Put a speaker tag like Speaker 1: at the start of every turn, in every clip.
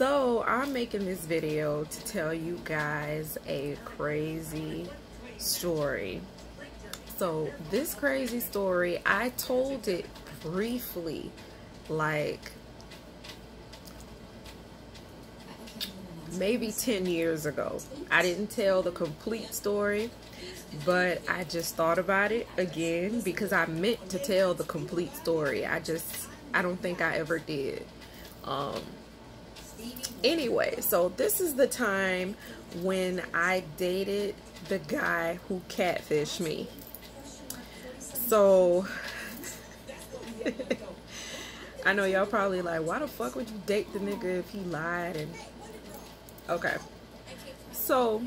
Speaker 1: So I'm making this video to tell you guys a crazy story. So this crazy story, I told it briefly, like maybe 10 years ago. I didn't tell the complete story, but I just thought about it again because I meant to tell the complete story. I don't think I ever did. Anyway, so this is the time when I dated the guy who catfished me. So I know y'all probably like, why the fuck would you date the nigga if he lied? And okay, so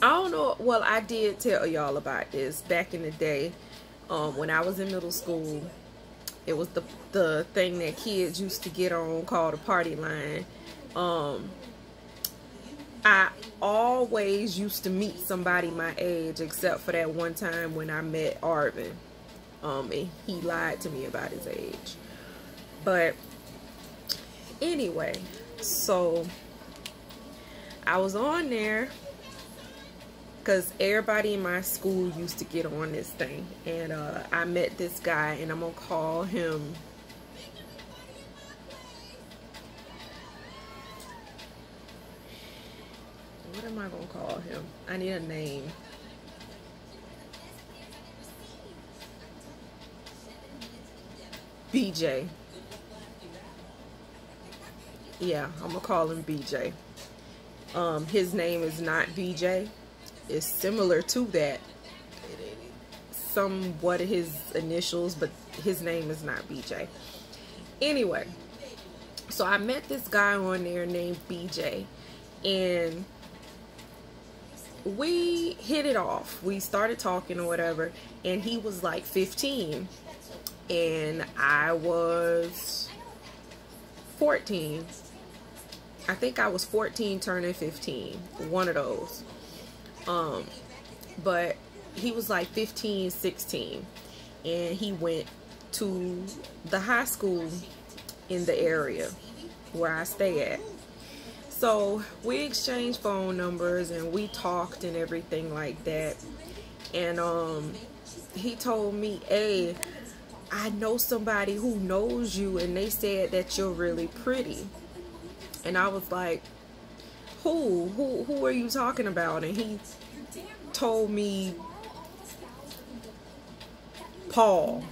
Speaker 1: I don't know. Well, I did tell y'all about this back in the day, when I was in middle school. It was the thing that kids used to get on called a party line. I always used to meet somebody my age, except for that one time when I met Arvin. And he lied to me about his age. But anyway, so I was on there because everybody in my school used to get on this thing. And I met this guy, and I'm going to call him what am I going to call him? I need a name. BJ. Yeah, I'm going to call him BJ. His name is not BJ. It's similar to that, somewhat his initials, but his name is not BJ. Anyway, so I met this guy on there named BJ, and we hit it off. We started talking or whatever, and he was like 15 and I was 14. I think I was 14 turning 15, one of those. But he was like 15, 16, and he went to the high school in the area where I stay at. So we exchanged phone numbers and we talked and everything like that. And he told me, hey, I know somebody who knows you and they said that you're really pretty. And I was like, who are you talking about? And he told me Paul.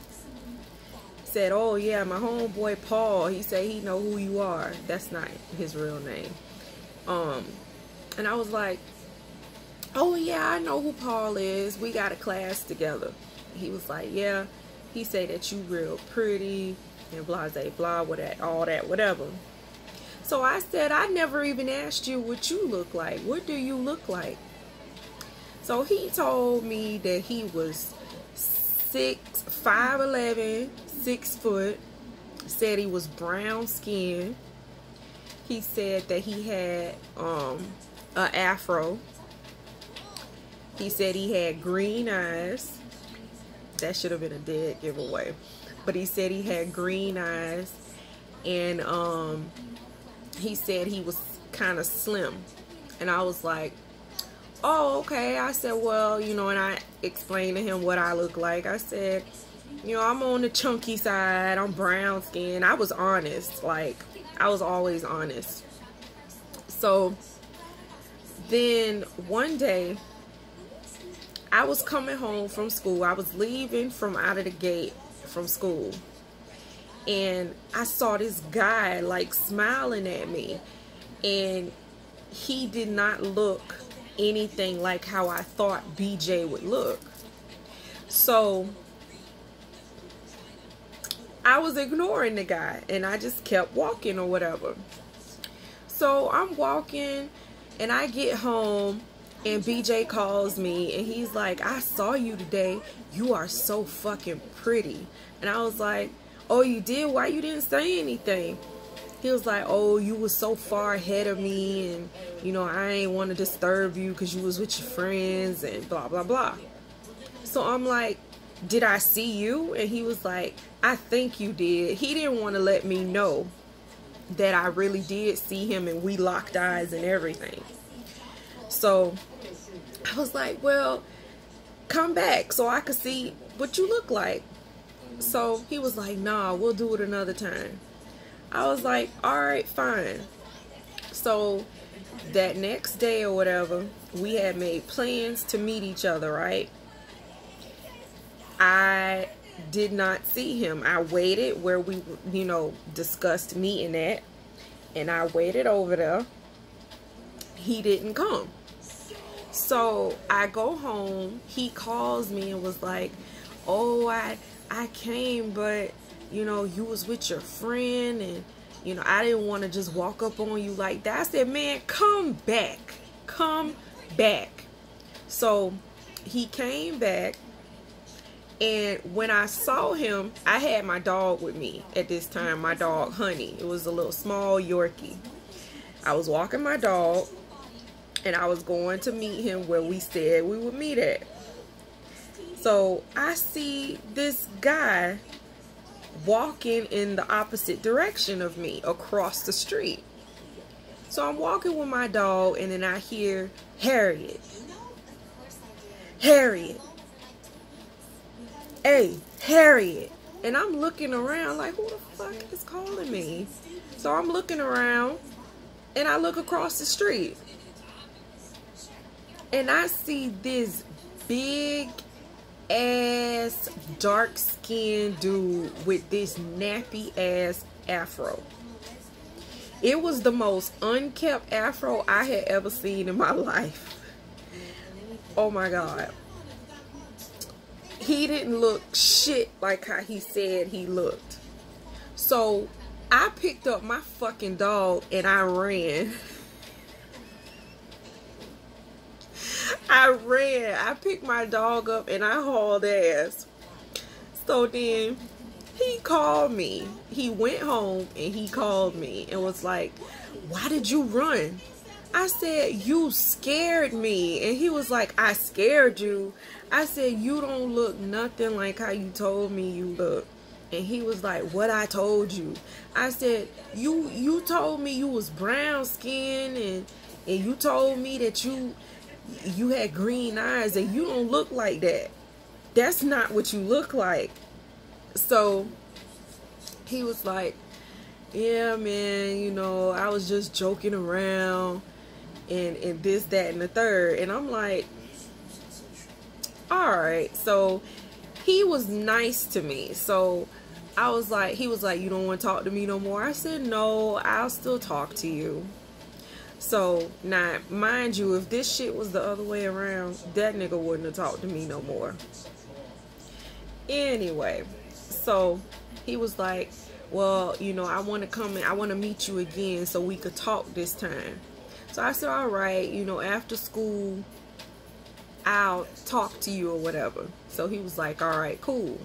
Speaker 1: Said, oh yeah, my homeboy Paul, he said he know who you are. That's not his real name. And I was like, oh yeah, I know who Paul is. We got a class together. He was like, yeah, he said that you real pretty and blah blah all that whatever. So I said, I never even asked you what you look like. What do you look like? So he told me that he was 5'11", 6 foot. Said he was brown skin. He said that he had an afro. He said he had green eyes. That should have been a dead giveaway. But he said he had green eyes, and he said he was kind of slim. And I was like, oh, okay. I said, well, you know, and I explained to him what I look like. I said, you know, I'm on the chunky side. I'm brown skin. I was honest. Like, I was always honest. So then one day I was coming home from school. I was leaving from out of the gate from school. And I saw this guy like smiling at me. And he did not look anything like how I thought BJ would look. So I was ignoring the guy and I just kept walking or whatever. So I'm walking and I get home and BJ calls me and he's like, I saw you today. You are so fucking pretty. And I was like, oh, you did? Why you didn't say anything? He was like, oh, you was so far ahead of me, and you know, I ain't want to disturb you because you was with your friends and blah blah blah. So I'm like, did I see you? And he was like, I think you did. He didn't want to let me know that I really did see him and we locked eyes and everything. So I was like, well, come back so I could see what you look like. So he was like, nah, we'll do it another time. I was like, all right, fine. So that next day or whatever, we had made plans to meet each other, right? I did not see him. I waited where we, you know, discussed meeting at, and I waited over there. He didn't come. So I go home. He calls me and was like, oh, I came, but, you know, you was with your friend, and, you know, I didn't want to just walk up on you like that. I said, man, come back. Come back. So he came back, and when I saw him, I had my dog with me at this time, my dog, Honey. It was a little small Yorkie. I was walking my dog, and I was going to meet him where we said we would meet at. So I see this guy walking in the opposite direction of me across the street. So I'm walking with my dog, and then I hear Harriet. Harriet. Hey, Harriet. And I'm looking around like, who the fuck is calling me? So I'm looking around, and I look across the street, and I see this big ass dark skinned dude with this nappy ass afro. It was the most unkept afro I had ever seen in my life. Oh my God. He didn't look shit like how he said he looked. So I picked up my fucking dog and I ran. I picked my dog up and I hauled ass. So then he called me. He went home and he called me and was like, why did you run? I said, you scared me. And he was like, I scared you? I said, you don't look nothing like how you told me you look. And he was like, what I told you? I said, you told me you was brown skinned, and you told me that you had green eyes, and you don't look like that. That's not what you look like. So he was like, yeah, man, you know, I was just joking around and this, that, and the third. And I'm like, all right. So he was nice to me. So I was like, he was like, you don't want to talk to me no more? I said, no, I'll still talk to you. So now, mind you, if this shit was the other way around, that nigga wouldn't have talked to me no more. Anyway, so he was like, well, you know, I want to come and I want to meet you again so we could talk this time. So I said, all right, you know, after school, I'll talk to you or whatever. So he was like, all right, cool.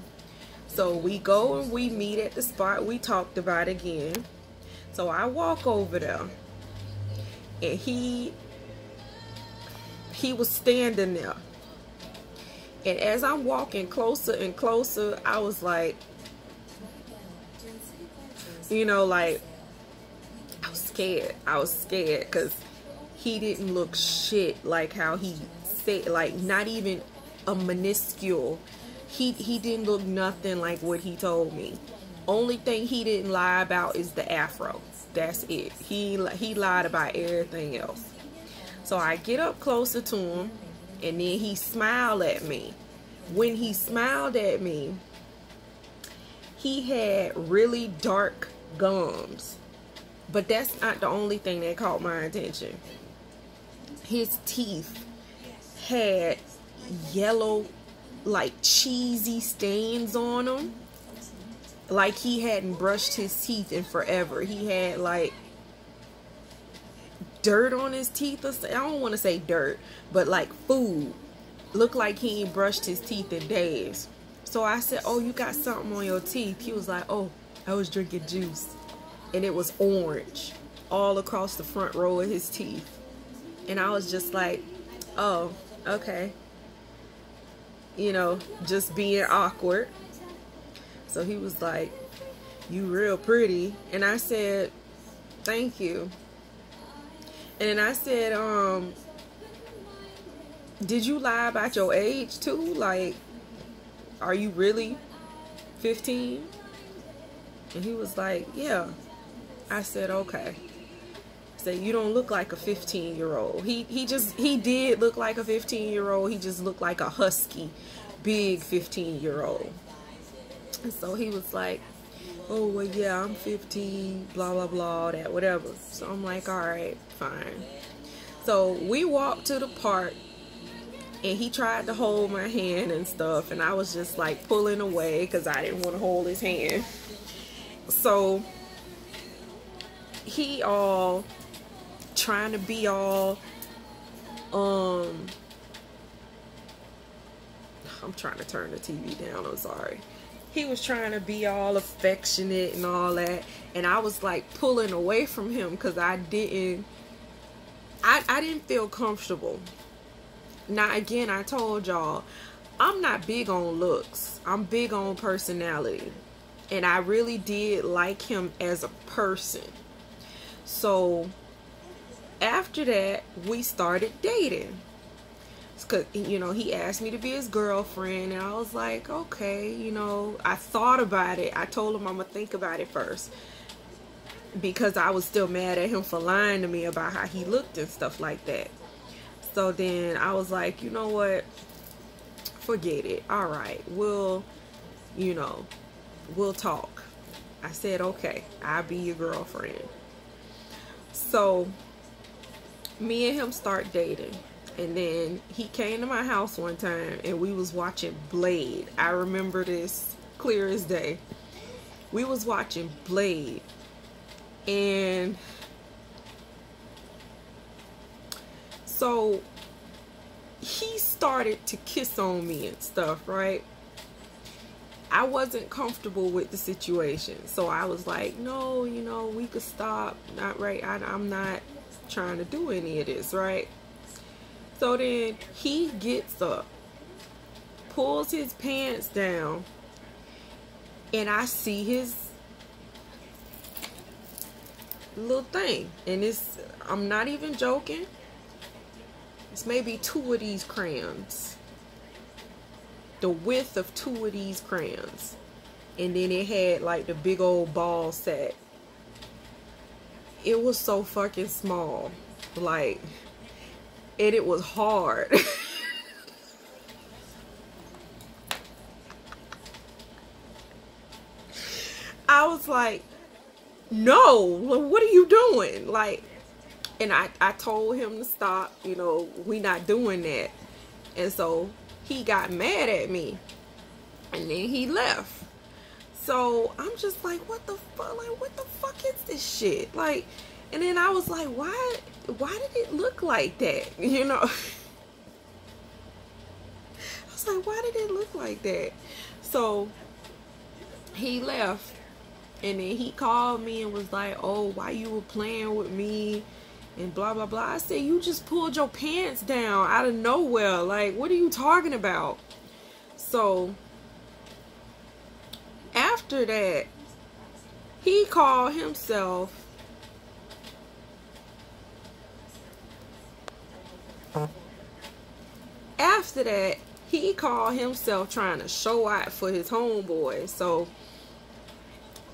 Speaker 1: So we go and we meet at the spot we talked about again. So I walk over there, and he was standing there. And as I'm walking closer and closer, I was like, you know, like, I was scared. I was scared because he didn't look shit like how he said, like, not even a minuscule. He didn't look nothing like what he told me. Only thing he didn't lie about is the afro. That's it. He lied about everything else. So I get up closer to him, and then he smiled at me. When he smiled at me, he had really dark gums. But that's not the only thing that caught my attention. His teeth had yellow, like, cheesy stains on them. Like he hadn't brushed his teeth in forever. He had like dirt on his teeth. I don't want to say dirt, but like food. Looked like he ain't brushed his teeth in days. So I said, oh, you got something on your teeth? He was like, oh, I was drinking juice. And it was orange all across the front row of his teeth. And I was just like, oh, okay. You know, just being awkward. So he was like, you real pretty. And I said, Thank you. And then I said, did you lie about your age too? Like, are you really 15? And he was like, yeah. I said, okay. I said, you don't look like a 15-year-old. He did look like a 15-year-old. He just looked like a husky, big 15-year-old. And so he was like, oh, well, yeah, I'm 15, blah, blah, blah, that, whatever. So I'm like, all right, fine. So we walked to the park, and he tried to hold my hand and stuff, and I was just like pulling away because I didn't want to hold his hand. So he all trying to be all, I'm trying to turn the TV down, I'm sorry. He was trying to be all affectionate and all that, and I was like pulling away from him because I didn't feel comfortable. Now again, I told y'all, I'm not big on looks. I'm big on personality, and I really did like him as a person. So after that, we started dating. Cause, you know, he asked me to be his girlfriend, and I was like, okay, you know, I thought about it. I told him I'm gonna think about it first, because I was still mad at him for lying to me about how he looked and stuff like that. So then I was like, you know what, forget it. All right, we'll talk. I said, okay, I'll be your girlfriend. So me and him start dating. And then he came to my house one time, and we was watching Blade. I remember this clear as day. We was watching Blade, and so he started to kiss on me and stuff, right? I wasn't comfortable with the situation, so I was like, no, you know, we could stop. Not right. I'm not trying to do any of this, right? So then he gets up, pulls his pants down, and I see his little thing. And I'm not even joking. It's maybe 2 of these crayons. The width of 2 of these crayons. And then it had like the big old ball sack. It was so fucking small. Like, and it was hard. I was like, no, what are you doing? Like, and I told him to stop, you know, we not doing that. And so he got mad at me, and then he left. So I'm just like, what the fuck? Like, what the fuck is this shit? Like, and then I was like, why did it look like that? You know? I was like, why did it look like that? So he left, and then he called me and was like, oh, why you were playing with me and blah, blah, blah. I said, you just pulled your pants down out of nowhere. Like, what are you talking about? So after that, he called himself trying to show out for his homeboy. So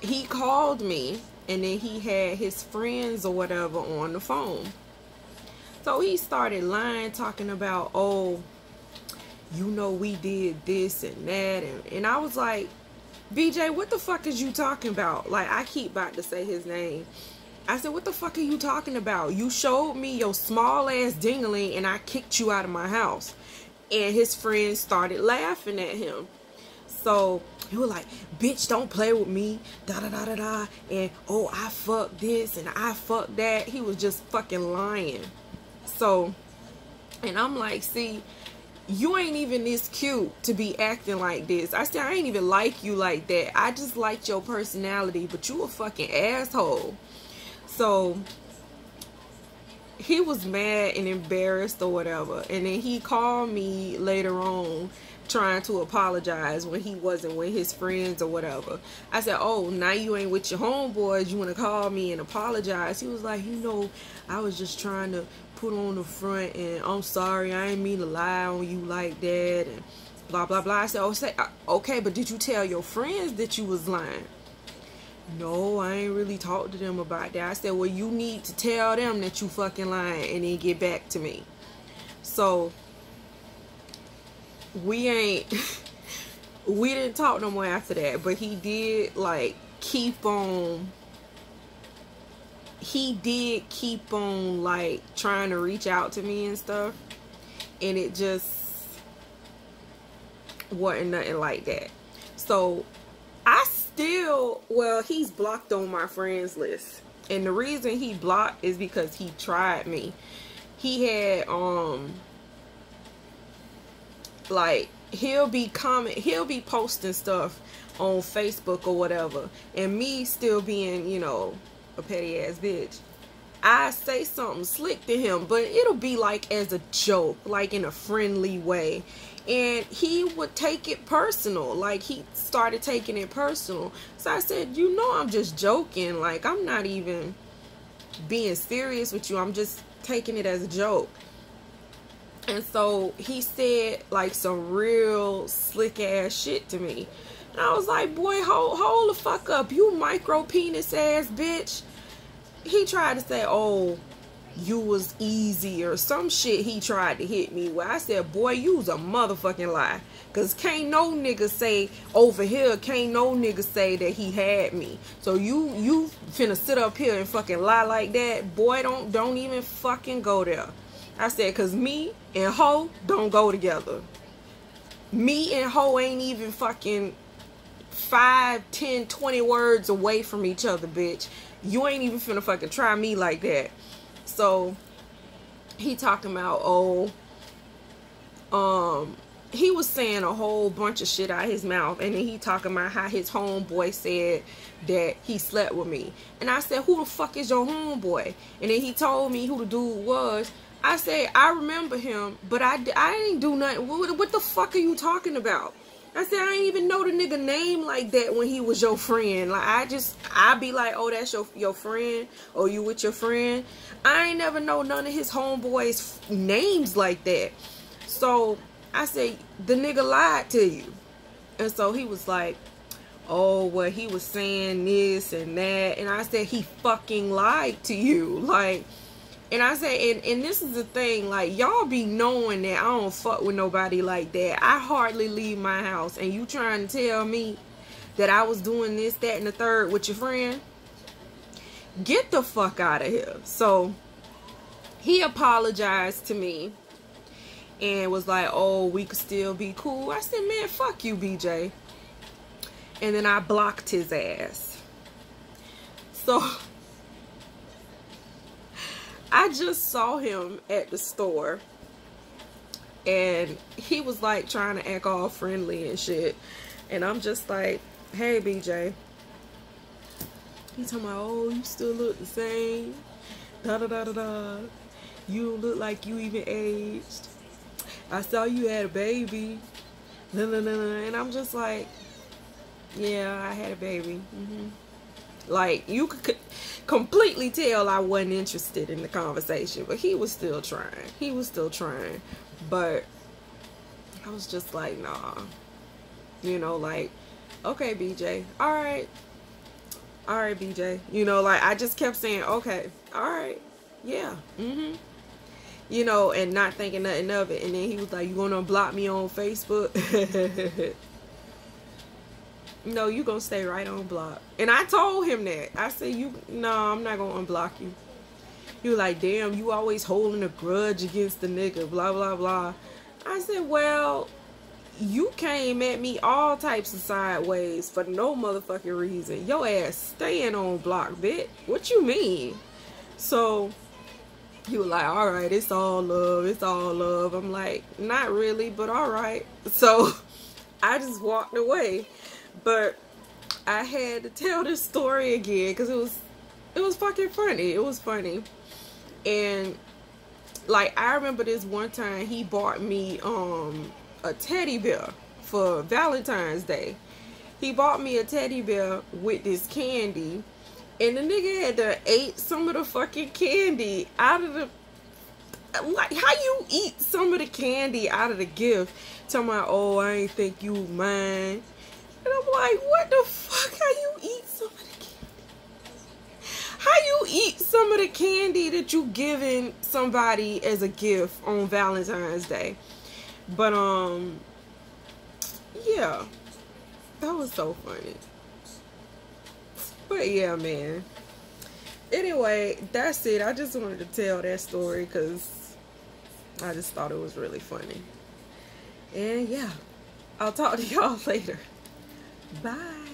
Speaker 1: he called me, and then he had his friends or whatever on the phone. So he started lying, talking about, oh, you know, we did this and that. And I was like, BJ, what the fuck is you talking about? Like, I keep about to say his name. I said, what the fuck are you talking about? You showed me your small ass dingling, and I kicked you out of my house. And his friends started laughing at him. So he was like, bitch, don't play with me, da da da da da, and oh, I fucked this and I fucked that. He was just fucking lying. So, and I'm like, see, you ain't even this cute to be acting like this. I said, I ain't even like you like that. I just liked your personality, but you a fucking asshole. So he was mad and embarrassed or whatever. And then he called me later on trying to apologize when he wasn't with his friends or whatever. I said, oh, now you ain't with your homeboys, you want to call me and apologize? He was like, you know, I was just trying to put on the front, and I'm sorry, I ain't mean to lie on you like that, and blah blah blah. I said, oh, okay, but did you tell your friends that you was lying? No, I ain't really talked to them about that. I said, well, you need to tell them that you fucking lying and then get back to me. So we didn't talk no more after that, but he did like keep on like trying to reach out to me and stuff, and it just wasn't nothing like that. So I still, well, he's blocked on my friends list, and the reason he blocked is because he tried me. He had like he'll be posting stuff on Facebook or whatever, and me still being, you know, a petty ass bitch, I say something slick to him, but it'll be like as a joke, like in a friendly way, and he would take it personal. Like he started taking it personal. So I said, you know, I'm just joking, like I'm not even being serious with you, I'm just taking it as a joke. And so he said like some real slick ass shit to me. And I was like, boy, hold the fuck up, you micro penis ass bitch. He tried to say, oh, you was easy or some shit he tried to hit me with. I said, boy, you was a motherfucking lie. Cause can't no nigga say over here, can't no nigga say that he had me. So you finna sit up here and fucking lie like that? Boy, don't even fucking go there. I said, cause me and hoe don't go together. Me and hoe ain't even fucking 5, 10, 20 words away from each other, bitch. You ain't even finna fucking try me like that. So he talking about, oh, he was saying a whole bunch of shit out his mouth, and then he talking about how his homeboy said that he slept with me. And I said, who the fuck is your homeboy? And then he told me who the dude was. I said, I remember him, but I ain't do nothing. What the fuck are you talking about? I said, I ain't even know the nigga name like that when he was your friend. Like, I be like, oh, that's your friend, or you with your friend. I ain't never know none of his homeboys' names like that. So I said, the nigga lied to you. And so he was like, oh, well, he was saying this and that. And I said, he fucking lied to you. Like, and I say, and this is the thing, like, y'all be knowing that I don't fuck with nobody like that. I hardly leave my house, and you trying to tell me that I was doing this, that, and the third with your friend? Get the fuck out of here. So he apologized to me and was like, oh, we could still be cool. I said, man, fuck you, BJ. And then I blocked his ass. So I just saw him at the store, and he was like trying to act all friendly and shit, and I'm just like, hey, BJ. He's talking about, oh, you still look the same, da da da da da, you don't look like you even aged, I saw you had a baby, la la la la. And I'm just like, yeah, I had a baby. Like, you could completely tell I wasn't interested in the conversation, but he was still trying. He was still trying. But I was just like, nah. You know, like, okay, BJ. All right. All right, BJ. You know, like, I just kept saying, okay. All right. Yeah. You know, and not thinking nothing of it. And then he was like, you gonna block me on Facebook? No, you gonna stay right on block. And I told him that. I said, no, I'm not gonna unblock you. He was like, damn, you always holding a grudge against the nigga, blah, blah, blah. I said, well, you came at me all types of sideways for no motherfucking reason. Your ass staying on block, bitch. What you mean? So he was like, all right, it's all love. It's all love. I'm like, not really, but all right. So I just walked away. But I had to tell this story again because it was fucking funny. It was funny. And like, I remember this one time he bought me a a teddy bear for Valentine's Day. He bought me a teddy bear with this candy, and the nigga had to ate some of the fucking candy out of the, like, how you eat some of the candy out of the gift? Talking about, oh, I ain't think you was mine. And I'm like, what the fuck? How you eat some of the candy? How you eat some of the candy that you giving somebody as a gift on Valentine's Day? But, yeah. That was so funny. But yeah, man. Anyway, that's it. I just wanted to tell that story because I just thought it was really funny. And yeah, I'll talk to y'all later. Bye.